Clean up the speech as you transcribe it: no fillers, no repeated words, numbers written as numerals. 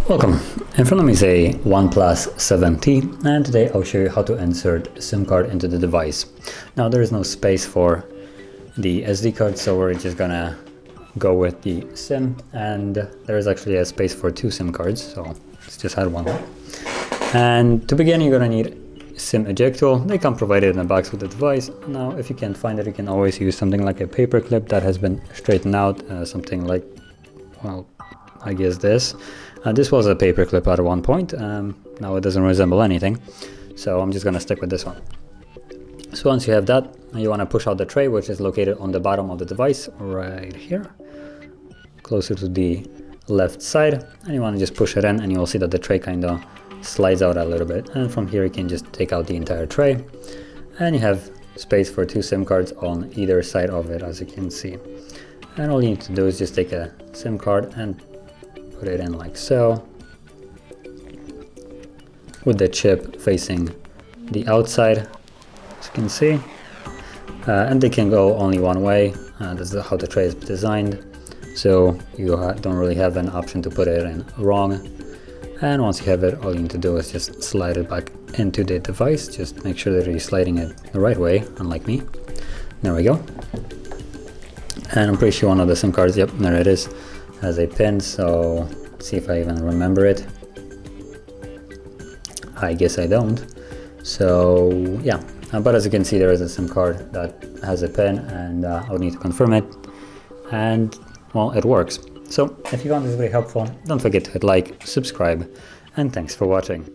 Welcome. In front of me is a OnePlus 7T, and today I'll show you how to insert SIM card into the device. Now there is no space for the SD card, so we're just gonna go with the SIM, and there is actually a space for 2 SIM cards, so let's just add one. And to begin, you're gonna need SIM eject tool. They come provided in a box with the device. Now if you can't find it, you can always use something like a paper clip that has been straightened out, something like, well, I guess this. This was a paper clip at one point. Now it doesn't resemble anything, so I'm just gonna stick with this one. So once you have that, you want to push out the tray, which is located on the bottom of the device right here, closer to the left side, and you want to just push it in, and you'll see that the tray kind of slides out a little bit, and from here you can just take out the entire tray, and you have space for 2 SIM cards on either side of it, as you can see. And all you need to do is just take a SIM card and put it in like so, with the chip facing the outside, as you can see. And they can go only one way. This is how the tray is designed, so you don't really have an option to put it in wrong. And once you have it, all you need to do is just slide it back into the device. Just make sure that you're sliding it the right way, unlike me. There we go. And I'm pretty sure one of the SIM cards, yep, there it is, has a pin, so let's see if I even remember it. I guess I don't. So yeah, but as you can see, there is a SIM card that has a pin, and I'll need to confirm it, and well, it works. So if you found this very helpful, don't forget to hit like, subscribe, and thanks for watching.